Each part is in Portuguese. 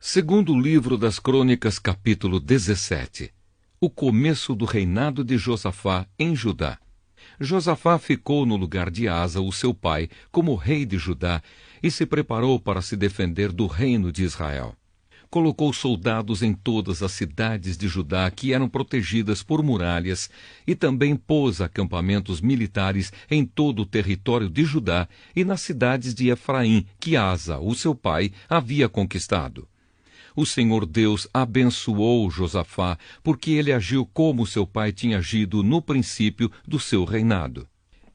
Segundo livro das Crônicas, capítulo 17. O começo do reinado de Josafá em Judá. Josafá ficou no lugar de Asa, o seu pai, como rei de Judá, e se preparou para se defender do reino de Israel. Colocou soldados em todas as cidades de Judá que eram protegidas por muralhas, e também pôs acampamentos militares em todo o território de Judá e nas cidades de Efraim, que Asa, o seu pai, havia conquistado. O Senhor Deus abençoou Josafá, porque ele agiu como seu pai tinha agido no princípio do seu reinado.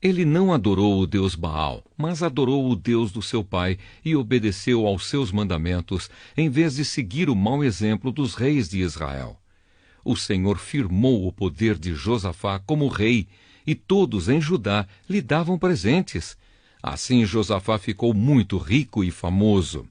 Ele não adorou o Deus Baal, mas adorou o Deus do seu pai e obedeceu aos seus mandamentos, em vez de seguir o mau exemplo dos reis de Israel. O Senhor firmou o poder de Josafá como rei, e todos em Judá lhe davam presentes. Assim Josafá ficou muito rico e famoso.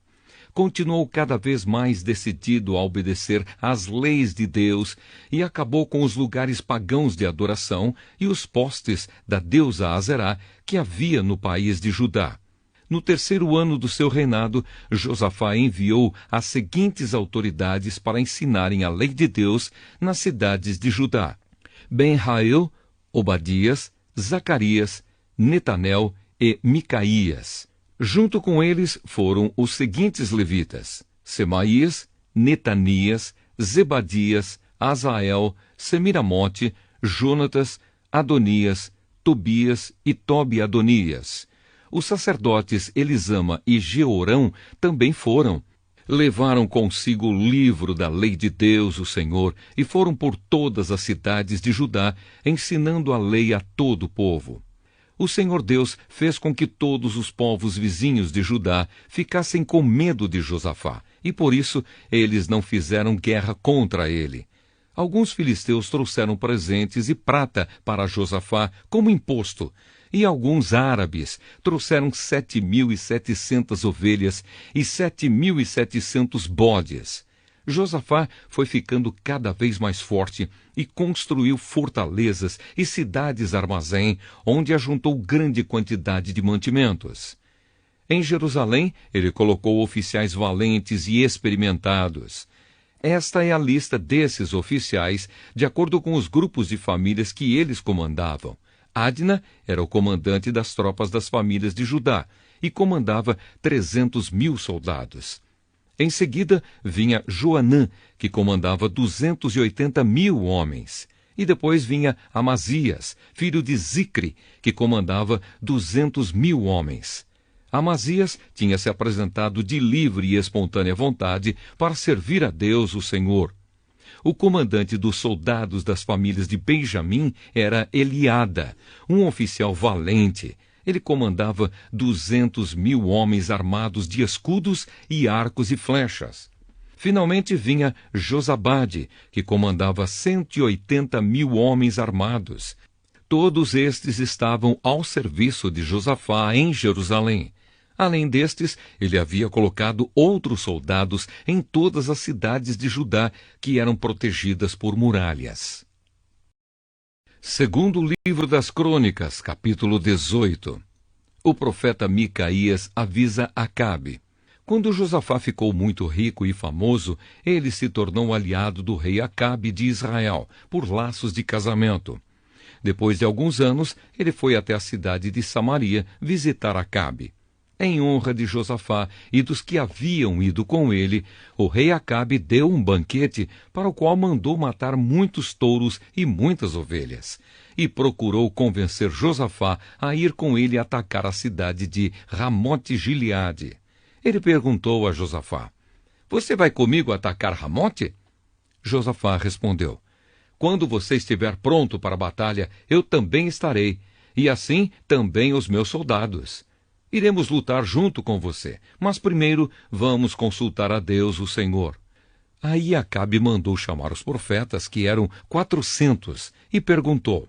Continuou cada vez mais decidido a obedecer às leis de Deus e acabou com os lugares pagãos de adoração e os postes da deusa Azerá que havia no país de Judá. No terceiro ano do seu reinado, Josafá enviou as seguintes autoridades para ensinarem a lei de Deus nas cidades de Judá: Ben-Hail, Obadias, Zacarias, Netanel e Micaías. Junto com eles foram os seguintes levitas: Semaías, Netanias, Zebadias, Asael, Semiramote, Jonatas, Adonias, Tobias e Tobi-Adonias. Os sacerdotes Elisama e Jeorão também foram. Levaram consigo o livro da lei de Deus, o Senhor, e foram por todas as cidades de Judá, ensinando a lei a todo o povo. O Senhor Deus fez com que todos os povos vizinhos de Judá ficassem com medo de Josafá, e por isso eles não fizeram guerra contra ele. Alguns filisteus trouxeram presentes e prata para Josafá como imposto, e alguns árabes trouxeram 7.700 ovelhas e 7.700 bodes. Josafá foi ficando cada vez mais forte e construiu fortalezas e cidades-armazém, onde ajuntou grande quantidade de mantimentos. Em Jerusalém, ele colocou oficiais valentes e experimentados. Esta é a lista desses oficiais, de acordo com os grupos de famílias que eles comandavam. Adna era o comandante das tropas das famílias de Judá e comandava 300.000 soldados. Em seguida, vinha Joanã, que comandava 280.000 homens. E depois vinha Amazias, filho de Zicre, que comandava 200.000 homens. Amazias tinha se apresentado de livre e espontânea vontade para servir a Deus, o Senhor. O comandante dos soldados das famílias de Benjamim era Eliada, um oficial valente. Ele comandava 200.000 homens armados de escudos e arcos e flechas. Finalmente vinha Josabade, que comandava 180.000 homens armados. Todos estes estavam ao serviço de Josafá em Jerusalém. Além destes, ele havia colocado outros soldados em todas as cidades de Judá, que eram protegidas por muralhas. Segundo livro das Crônicas, capítulo 18. O profeta Micaías avisa Acabe. Quando Josafá ficou muito rico e famoso, ele se tornou aliado do rei Acabe de Israel, por laços de casamento. Depois de alguns anos, ele foi até a cidade de Samaria visitar Acabe. Em honra de Josafá e dos que haviam ido com ele, o rei Acabe deu um banquete para o qual mandou matar muitos touros e muitas ovelhas, e procurou convencer Josafá a ir com ele atacar a cidade de Ramote-Gileade. Ele perguntou a Josafá: "Você vai comigo atacar Ramote?" Josafá respondeu: "Quando você estiver pronto para a batalha, eu também estarei, e assim também os meus soldados. Iremos lutar junto com você, mas primeiro vamos consultar a Deus, o Senhor." Aí Acabe mandou chamar os profetas, que eram 400, e perguntou: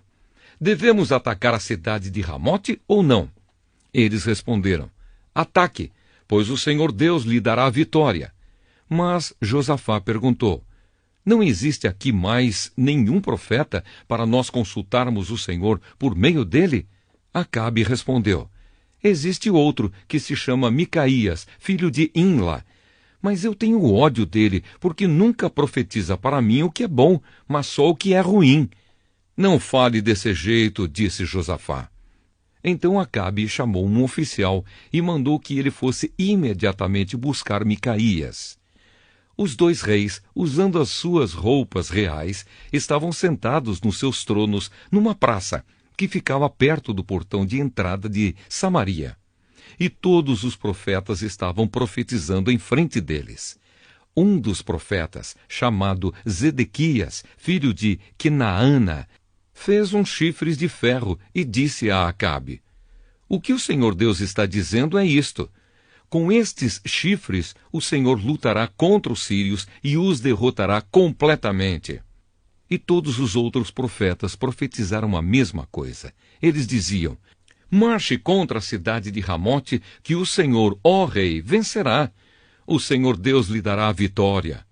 "Devemos atacar a cidade de Ramote ou não?" Eles responderam: "Ataque, pois o Senhor Deus lhe dará a vitória." Mas Josafá perguntou: "Não existe aqui mais nenhum profeta para nós consultarmos o Senhor por meio dele?" Acabe respondeu: "Existe outro que se chama Micaías, filho de Imla. Mas eu tenho ódio dele, porque nunca profetiza para mim o que é bom, mas só o que é ruim. Não fale desse jeito, disse Josafá. Então Acabe chamou um oficial e mandou que ele fosse imediatamente buscar Micaías. Os dois reis, usando as suas roupas reais, estavam sentados nos seus tronos numa praça que ficava perto do portão de entrada de Samaria. E todos os profetas estavam profetizando em frente deles. Um dos profetas, chamado Zedequias, filho de Quenaana, fez uns chifres de ferro e disse a Acabe: "O que o Senhor Deus está dizendo é isto: com estes chifres o Senhor lutará contra os sírios e os derrotará completamente." E todos os outros profetas profetizaram a mesma coisa. Eles diziam: "Marche contra a cidade de Ramote, que o Senhor, ó rei, vencerá. O Senhor Deus lhe dará a vitória."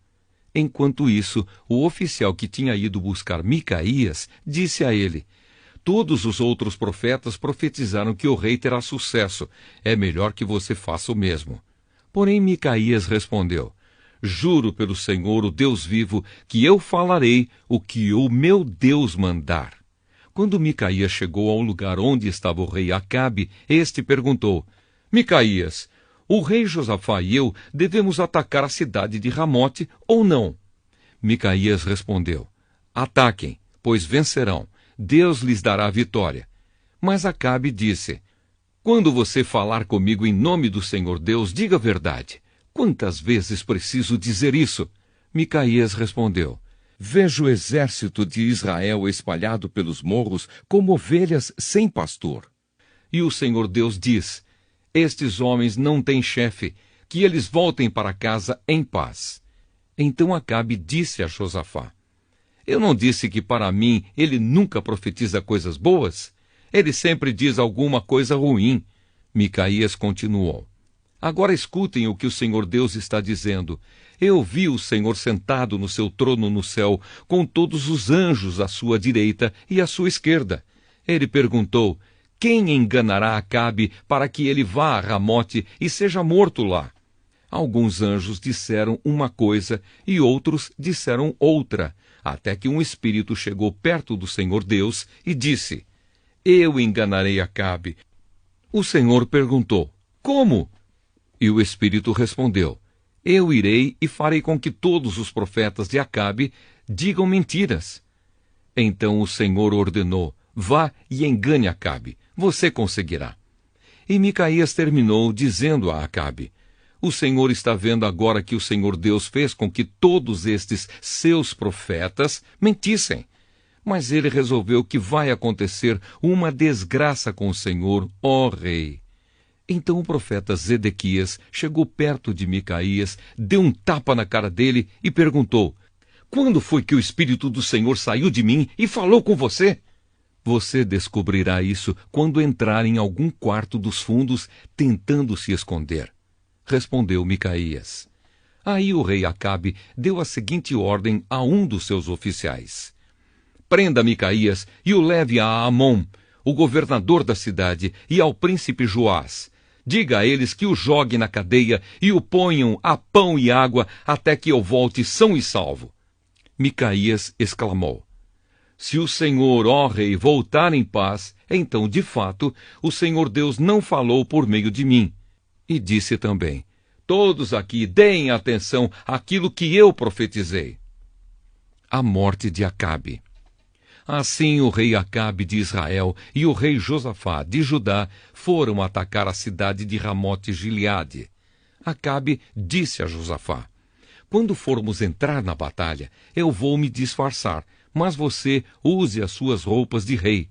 Enquanto isso, o oficial que tinha ido buscar Micaías disse a ele: "Todos os outros profetas profetizaram que o rei terá sucesso. É melhor que você faça o mesmo." Porém Micaías respondeu: "Juro pelo Senhor, o Deus vivo, que eu falarei o que o meu Deus mandar." Quando Micaías chegou ao lugar onde estava o rei Acabe, este perguntou: "Micaías, o rei Josafá e eu devemos atacar a cidade de Ramote ou não?" Micaías respondeu: "Ataquem, pois vencerão. Deus lhes dará a vitória." Mas Acabe disse: "Quando você falar comigo em nome do Senhor Deus, diga a verdade. Quantas vezes preciso dizer isso?" Micaías respondeu: "Vejo o exército de Israel espalhado pelos morros como ovelhas sem pastor. E o Senhor Deus diz: estes homens não têm chefe, que eles voltem para casa em paz." Então Acabe disse a Josafá: "Eu não disse que para mim ele nunca profetiza coisas boas? Ele sempre diz alguma coisa ruim." Micaías continuou: "Agora escutem o que o Senhor Deus está dizendo. Eu vi o Senhor sentado no seu trono no céu, com todos os anjos à sua direita e à sua esquerda. Ele perguntou: quem enganará Acabe para que ele vá a Ramote e seja morto lá? Alguns anjos disseram uma coisa e outros disseram outra, até que um espírito chegou perto do Senhor Deus e disse: eu enganarei Acabe. O Senhor perguntou: como? E o espírito respondeu: eu irei e farei com que todos os profetas de Acabe digam mentiras. Então o Senhor ordenou: vá e engane Acabe, você conseguirá. E Micaías terminou dizendo a Acabe: o Senhor está vendo agora que o Senhor Deus fez com que todos estes seus profetas mentissem. Mas ele resolveu que vai acontecer uma desgraça com o Senhor, ó rei. Então o profeta Zedequias chegou perto de Micaías, deu um tapa na cara dele e perguntou: quando foi que o Espírito do Senhor saiu de mim e falou com você? Você descobrirá isso quando entrar em algum quarto dos fundos tentando se esconder. Respondeu Micaías. Aí o rei Acabe deu a seguinte ordem a um dos seus oficiais: prenda Micaías e o leve a Amon, o governador da cidade, e ao príncipe Joás. Diga a eles que o jogue na cadeia e o ponham a pão e água até que eu volte são e salvo. Micaías exclamou: se o Senhor, ó rei, voltar em paz, então, de fato, o Senhor Deus não falou por meio de mim. E disse também: todos aqui deem atenção àquilo que eu profetizei. A morte de Acabe. Assim o rei Acabe de Israel e o rei Josafá de Judá foram atacar a cidade de Ramote-Gileade. Acabe disse a Josafá: quando formos entrar na batalha, eu vou me disfarçar, mas você use as suas roupas de rei.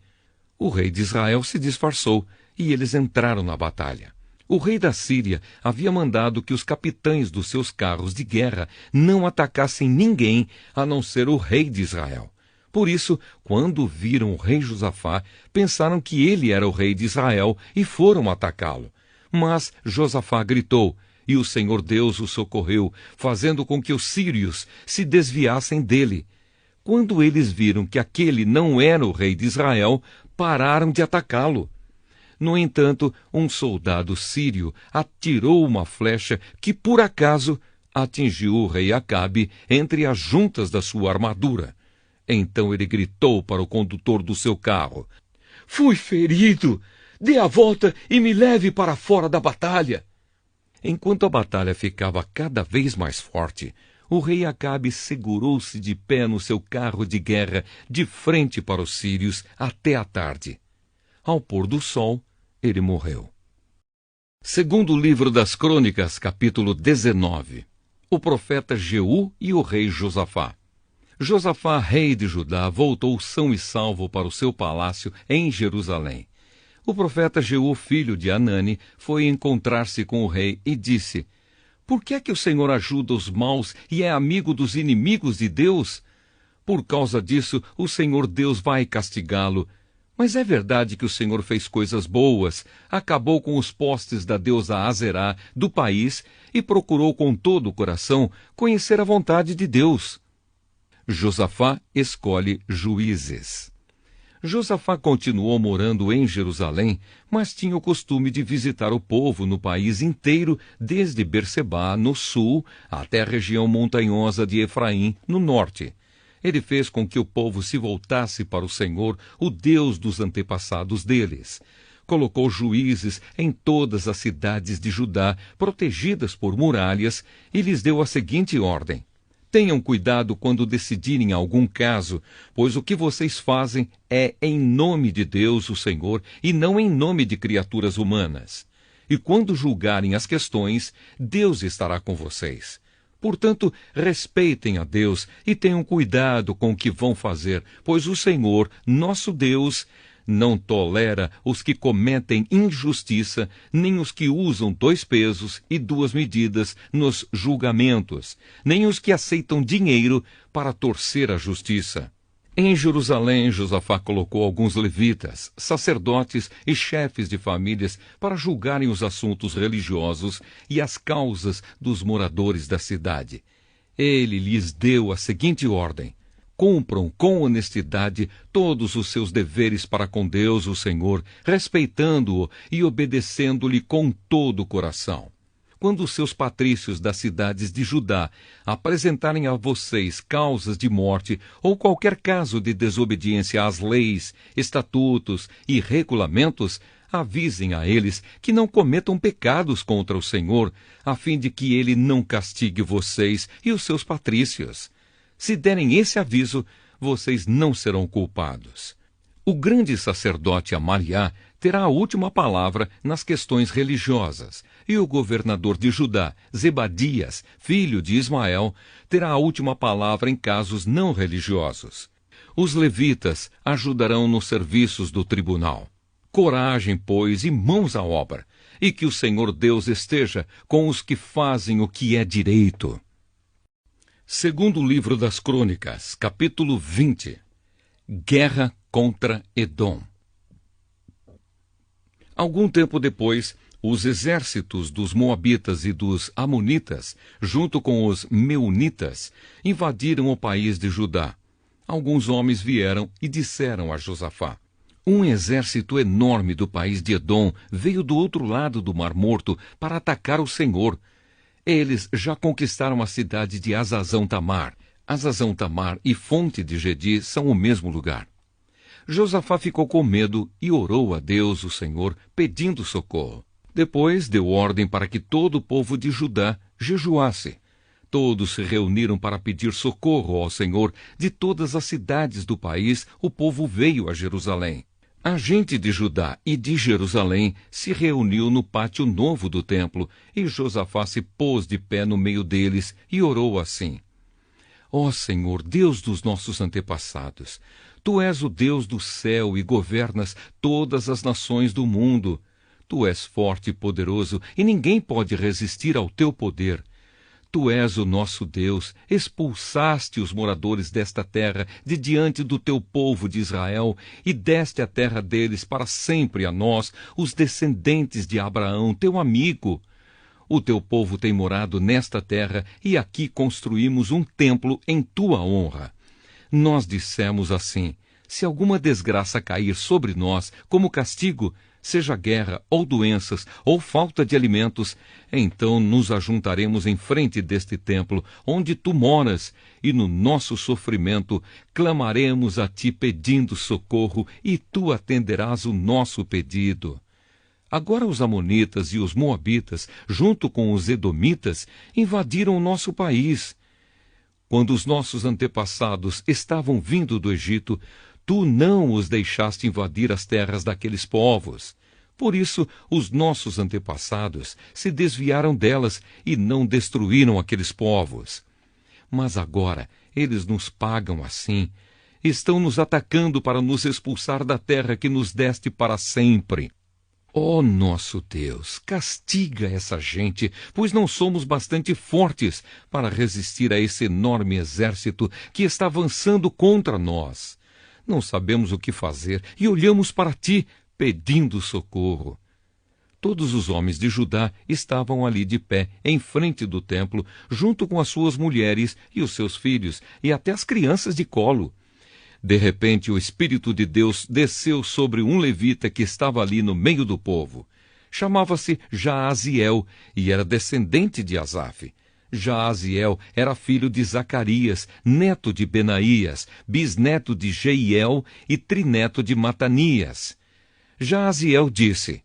O rei de Israel se disfarçou e eles entraram na batalha. O rei da Síria havia mandado que os capitães dos seus carros de guerra não atacassem ninguém a não ser o rei de Israel. Por isso, quando viram o rei Josafá, pensaram que ele era o rei de Israel e foram atacá-lo. Mas Josafá gritou, e o Senhor Deus o socorreu, fazendo com que os sírios se desviassem dele. Quando eles viram que aquele não era o rei de Israel, pararam de atacá-lo. No entanto, um soldado sírio atirou uma flecha que, por acaso, atingiu o rei Acabe entre as juntas da sua armadura. Então ele gritou para o condutor do seu carro: "Fui ferido! Dê a volta e me leve para fora da batalha!" Enquanto a batalha ficava cada vez mais forte, o rei Acabe segurou-se de pé no seu carro de guerra de frente para os sírios até a tarde. Ao pôr do sol, ele morreu. Segundo livro das Crônicas, capítulo 19. O profeta Jeú e o rei Josafá. Josafá, rei de Judá, voltou são e salvo para o seu palácio em Jerusalém. O profeta Jeú, filho de Anani, foi encontrar-se com o rei e disse: "Por que é que o Senhor ajuda os maus e é amigo dos inimigos de Deus? Por causa disso, o Senhor Deus vai castigá-lo. Mas é verdade que o Senhor fez coisas boas, acabou com os postes da deusa Azerá do país e procurou com todo o coração conhecer a vontade de Deus." Josafá escolhe juízes. Josafá continuou morando em Jerusalém, mas tinha o costume de visitar o povo no país inteiro, desde Bersebá, no sul, até a região montanhosa de Efraim, no norte. Ele fez com que o povo se voltasse para o Senhor, o Deus dos antepassados deles. Colocou juízes em todas as cidades de Judá, protegidas por muralhas, e lhes deu a seguinte ordem: "Tenham cuidado quando decidirem algum caso, pois o que vocês fazem é em nome de Deus, o Senhor, e não em nome de criaturas humanas. E quando julgarem as questões, Deus estará com vocês. Portanto, respeitem a Deus e tenham cuidado com o que vão fazer, pois o Senhor, nosso Deus, não tolera os que cometem injustiça, nem os que usam 2 pesos e 2 medidas nos julgamentos, nem os que aceitam dinheiro para torcer a justiça." Em Jerusalém, Josafá colocou alguns levitas, sacerdotes e chefes de famílias para julgarem os assuntos religiosos e as causas dos moradores da cidade. Ele lhes deu a seguinte ordem: "Cumpram com honestidade todos os seus deveres para com Deus, o Senhor, respeitando-o e obedecendo-lhe com todo o coração. Quando os seus patrícios das cidades de Judá apresentarem a vocês causas de morte ou qualquer caso de desobediência às leis, estatutos e regulamentos, avisem a eles que não cometam pecados contra o Senhor, a fim de que ele não castigue vocês e os seus patrícios. Se derem esse aviso, vocês não serão culpados." O grande sacerdote Amariá terá a última palavra nas questões religiosas, e o governador de Judá, Zebadias, filho de Ismael, terá a última palavra em casos não religiosos. Os levitas ajudarão nos serviços do tribunal. Coragem, pois, e mãos à obra, e que o Senhor Deus esteja com os que fazem o que é direito. Segundo livro das Crônicas, capítulo 20. Guerra contra Edom. Algum tempo depois, os exércitos dos Moabitas e dos Amonitas, junto com os Meunitas, invadiram o país de Judá. Alguns homens vieram e disseram a Josafá: "Um exército enorme do país de Edom veio do outro lado do Mar Morto para atacar o Senhor. Eles já conquistaram a cidade de Azazão-Tamar. Azazão-Tamar e Fonte de Gedi são o mesmo lugar." Josafá ficou com medo e orou a Deus, o Senhor, pedindo socorro. Depois deu ordem para que todo o povo de Judá jejuasse. Todos se reuniram para pedir socorro ao Senhor. De todas as cidades do país, o povo veio a Jerusalém. A gente de Judá e de Jerusalém se reuniu no pátio novo do templo, e Josafá se pôs de pé no meio deles e orou assim: "Ó Senhor, Deus dos nossos antepassados, Tu és o Deus do céu e governas todas as nações do mundo. Tu és forte e poderoso, e ninguém pode resistir ao Teu poder. Tu és o nosso Deus, expulsaste os moradores desta terra de diante do Teu povo de Israel, e deste a terra deles para sempre a nós, os descendentes de Abraão, Teu amigo. O Teu povo tem morado nesta terra, e aqui construímos um templo em Tua honra. Nós dissemos assim: se alguma desgraça cair sobre nós como castigo, seja guerra, ou doenças, ou falta de alimentos, então nos ajuntaremos em frente deste templo, onde tu moras, e no nosso sofrimento clamaremos a ti pedindo socorro, e tu atenderás o nosso pedido. Agora os amonitas e os moabitas, junto com os edomitas, invadiram o nosso país. Quando os nossos antepassados estavam vindo do Egito, tu não os deixaste invadir as terras daqueles povos. Por isso, os nossos antepassados se desviaram delas e não destruíram aqueles povos. Mas agora eles nos pagam assim. Estão nos atacando para nos expulsar da terra que nos deste para sempre. Ó nosso Deus, castiga essa gente, pois não somos bastante fortes para resistir a esse enorme exército que está avançando contra nós. Não sabemos o que fazer e olhamos para ti, pedindo socorro. Todos os homens de Judá estavam ali de pé, em frente do templo, junto com as suas mulheres e os seus filhos, e até as crianças de colo. De repente, o Espírito de Deus desceu sobre um levita que estava ali no meio do povo. Chamava-se Jaaziel e era descendente de Asaf. Jaaziel era filho de Zacarias, neto de Benaías, bisneto de Jeiel e trineto de Matanias. Jaaziel disse: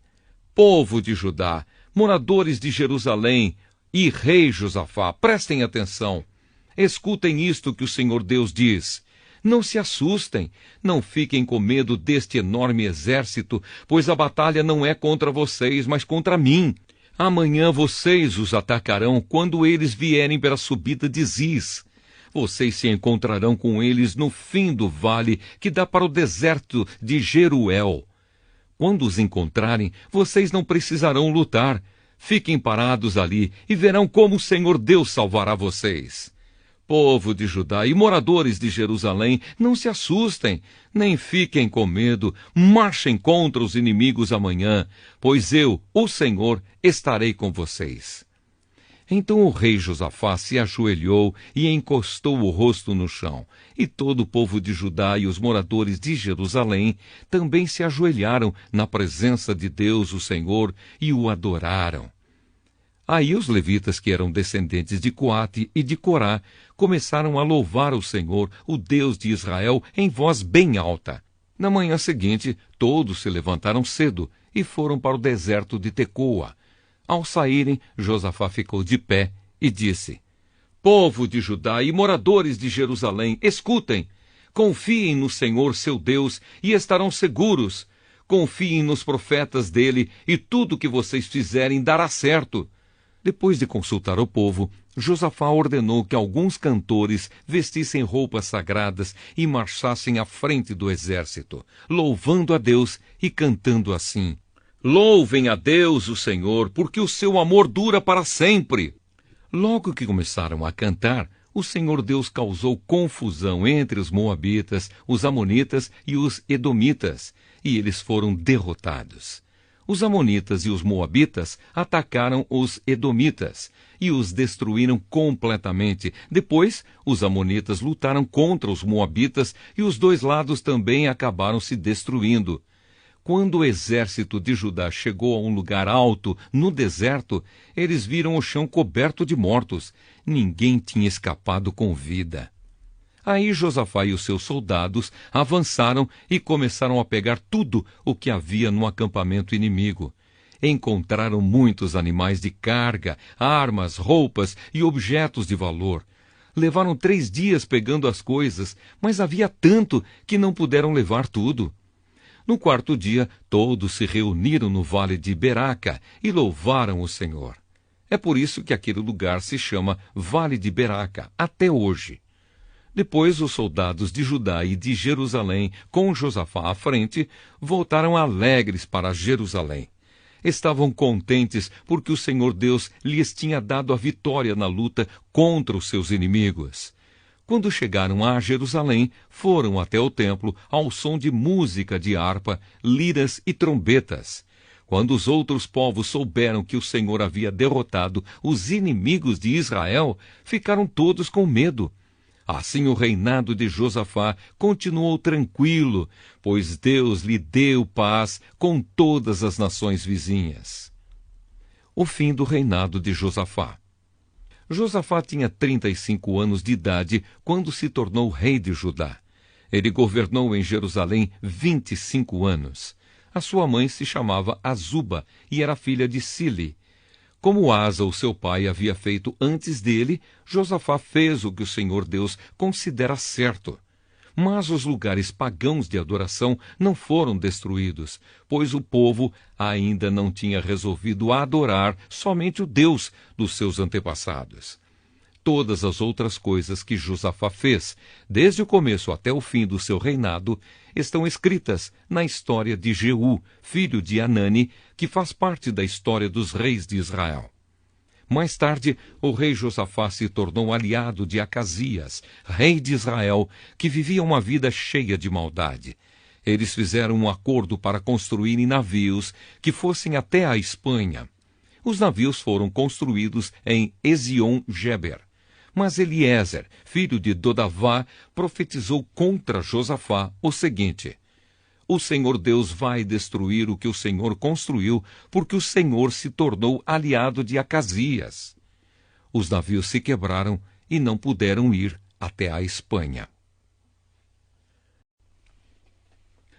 Povo de Judá, moradores de Jerusalém e rei Josafá, prestem atenção. Escutem isto que o Senhor Deus diz. Não se assustem, não fiquem com medo deste enorme exército, pois a batalha não é contra vocês, mas contra mim. Amanhã vocês os atacarão quando eles vierem pela subida de Ziz. Vocês se encontrarão com eles no fim do vale que dá para o deserto de Jeruel. Quando os encontrarem, vocês não precisarão lutar. Fiquem parados ali e verão como o Senhor Deus salvará vocês. Povo de Judá e moradores de Jerusalém, não se assustem, nem fiquem com medo, marchem contra os inimigos amanhã, pois eu, o Senhor, estarei com vocês. Então o rei Josafá se ajoelhou e encostou o rosto no chão, e todo o povo de Judá e os moradores de Jerusalém também se ajoelharam na presença de Deus, o Senhor, e o adoraram. Aí os levitas, que eram descendentes de Coate e de Corá, começaram a louvar o Senhor, o Deus de Israel, em voz bem alta. Na manhã seguinte, todos se levantaram cedo e foram para o deserto de Tecoa. Ao saírem, Josafá ficou de pé e disse: Povo de Judá e moradores de Jerusalém, escutem! Confiem no Senhor, seu Deus, e estarão seguros. Confiem nos profetas dele, e tudo que vocês fizerem dará certo. Depois de consultar o povo, Josafá ordenou que alguns cantores vestissem roupas sagradas e marchassem à frente do exército, louvando a Deus e cantando assim: Louvem a Deus, o Senhor, porque o seu amor dura para sempre. Logo que começaram a cantar, o Senhor Deus causou confusão entre os moabitas, os amonitas e os edomitas, e eles foram derrotados. Os amonitas e os moabitas atacaram os edomitas e os destruíram completamente. Depois, os amonitas lutaram contra os moabitas e os dois lados também acabaram se destruindo. Quando o exército de Judá chegou a um lugar alto, no deserto, eles viram o chão coberto de mortos. Ninguém tinha escapado com vida. Aí Josafá e os seus soldados avançaram e começaram a pegar tudo o que havia no acampamento inimigo. Encontraram muitos animais de carga, armas, roupas e objetos de valor. Levaram 3 dias pegando as coisas, mas havia tanto que não puderam levar tudo. No 4º dia, todos se reuniram no vale de Beraca e louvaram o Senhor. É por isso que aquele lugar se chama Vale de Beraca, até hoje. Depois, os soldados de Judá e de Jerusalém, com Josafá à frente, voltaram alegres para Jerusalém. Estavam contentes porque o Senhor Deus lhes tinha dado a vitória na luta contra os seus inimigos. Quando chegaram a Jerusalém, foram até o templo ao som de música de harpa, liras e trombetas. Quando os outros povos souberam que o Senhor havia derrotado os inimigos de Israel, ficaram todos com medo. Assim o reinado de Josafá continuou tranquilo, pois Deus lhe deu paz com todas as nações vizinhas. O fim do reinado de Josafá. Josafá tinha 35 anos de idade quando se tornou rei de Judá. Ele governou em Jerusalém 25 anos. A sua mãe se chamava Azuba e era filha de Sili. Como Asa, o seu pai, havia feito antes dele, Josafá fez o que o Senhor Deus considera certo. Mas os lugares pagãos de adoração não foram destruídos, pois o povo ainda não tinha resolvido adorar somente o Deus dos seus antepassados. Todas as outras coisas que Josafá fez, desde o começo até o fim do seu reinado, estão escritas na história de Jeú, filho de Anani, que faz parte da história dos reis de Israel. Mais tarde, o rei Josafá se tornou aliado de Acasias, rei de Israel, que vivia uma vida cheia de maldade. Eles fizeram um acordo para construírem navios que fossem até a Espanha. Os navios foram construídos em Ezion-Geber. Mas Eliezer, filho de Dodavá, profetizou contra Josafá o seguinte: o Senhor Deus vai destruir o que o Senhor construiu, porque o Senhor se tornou aliado de Acasias. Os navios se quebraram e não puderam ir até a Espanha.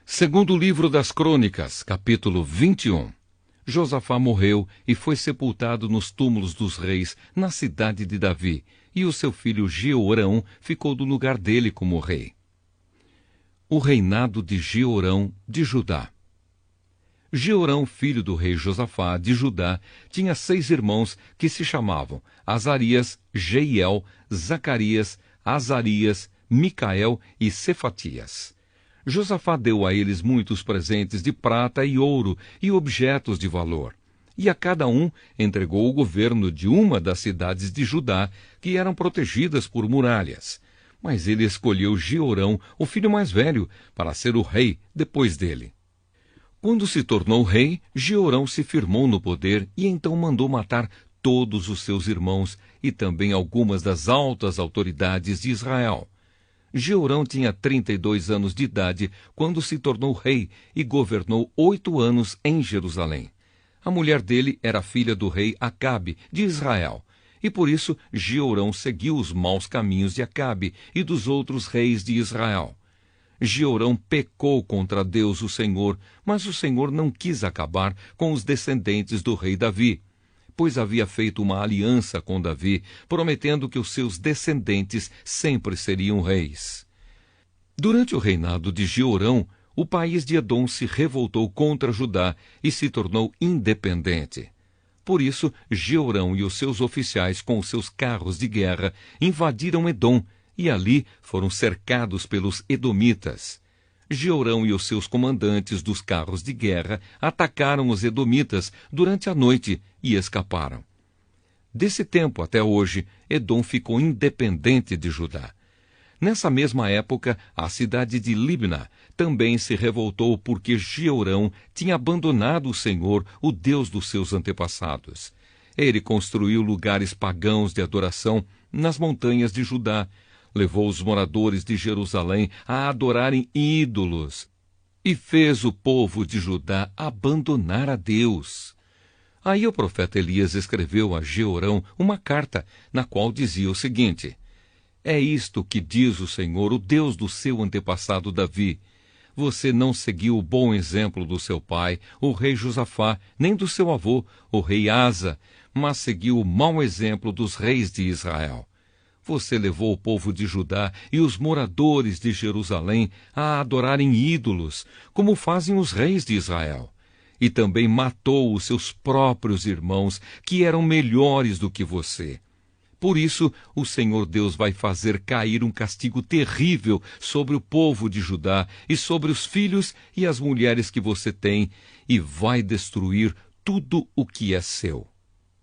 Segundo livro das Crônicas, capítulo 21. Josafá morreu e foi sepultado nos túmulos dos reis, na cidade de Davi, e o seu filho Jeorão ficou no lugar dele como rei. O reinado de Jeorão de Judá. Jeorão, filho do rei Josafá de Judá, tinha 6 irmãos que se chamavam Azarias, Jeiel, Zacarias, Azarias, Micael e Cefatias. Josafá deu a eles muitos presentes de prata e ouro e objetos de valor. E a cada um entregou o governo de uma das cidades de Judá, que eram protegidas por muralhas. Mas ele escolheu Jeorão, o filho mais velho, para ser o rei depois dele. Quando se tornou rei, Jeorão se firmou no poder e então mandou matar todos os seus irmãos e também algumas das altas autoridades de Israel. Jeorão tinha 32 anos de idade quando se tornou rei e governou 8 anos em Jerusalém. A mulher dele era filha do rei Acabe, de Israel, e por isso Jeorão seguiu os maus caminhos de Acabe e dos outros reis de Israel. Jeorão pecou contra Deus, o Senhor, mas o Senhor não quis acabar com os descendentes do rei Davi, pois havia feito uma aliança com Davi, prometendo que os seus descendentes sempre seriam reis. Durante o reinado de Jeorão, o país de Edom se revoltou contra Judá e se tornou independente. Por isso, Jeorão e os seus oficiais, com os seus carros de guerra, invadiram Edom e ali foram cercados pelos edomitas. Jeorão e os seus comandantes dos carros de guerra atacaram os edomitas durante a noite e escaparam. Desse tempo até hoje, Edom ficou independente de Judá. Nessa mesma época, a cidade de Libna também se revoltou porque Jeorão tinha abandonado o Senhor, o Deus dos seus antepassados. Ele construiu lugares pagãos de adoração nas montanhas de Judá, levou os moradores de Jerusalém a adorarem ídolos e fez o povo de Judá abandonar a Deus. Aí o profeta Elias escreveu a Jeorão uma carta na qual dizia o seguinte: é isto que diz o Senhor, o Deus do seu antepassado Davi. Você não seguiu o bom exemplo do seu pai, o rei Josafá, nem do seu avô, o rei Asa, mas seguiu o mau exemplo dos reis de Israel. Você levou o povo de Judá e os moradores de Jerusalém a adorarem ídolos, como fazem os reis de Israel. E também matou os seus próprios irmãos, que eram melhores do que você. Por isso, o Senhor Deus vai fazer cair um castigo terrível sobre o povo de Judá e sobre os filhos e as mulheres que você tem, e vai destruir tudo o que é seu.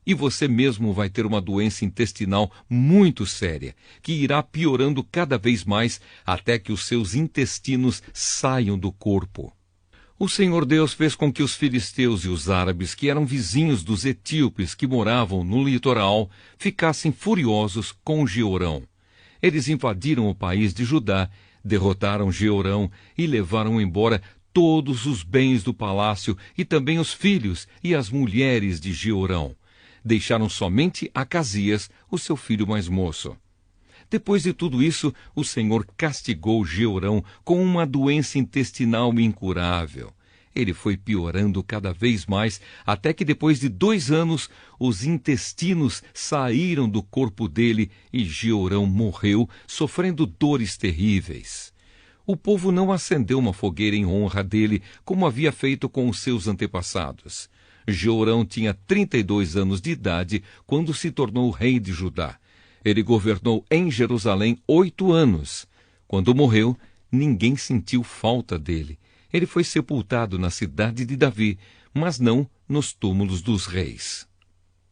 E você mesmo vai ter uma doença intestinal muito séria, que irá piorando cada vez mais até que os seus intestinos saiam do corpo. O Senhor Deus fez com que os filisteus e os árabes, que eram vizinhos dos etíopes que moravam no litoral, ficassem furiosos com Jeorão. Eles invadiram o país de Judá, derrotaram Jeorão e levaram embora todos os bens do palácio e também os filhos e as mulheres de Jeorão. Deixaram somente Acasias, o seu filho mais moço. Depois de tudo isso, o Senhor castigou Jeorão com uma doença intestinal incurável. Ele foi piorando cada vez mais, até que depois de 2 anos, os intestinos saíram do corpo dele e Jeorão morreu, sofrendo dores terríveis. O povo não acendeu uma fogueira em honra dele, como havia feito com os seus antepassados. Jeorão tinha 32 anos de idade quando se tornou rei de Judá. Ele governou em Jerusalém 8 anos. Quando morreu, ninguém sentiu falta dele. Ele foi sepultado na cidade de Davi, mas não nos túmulos dos reis.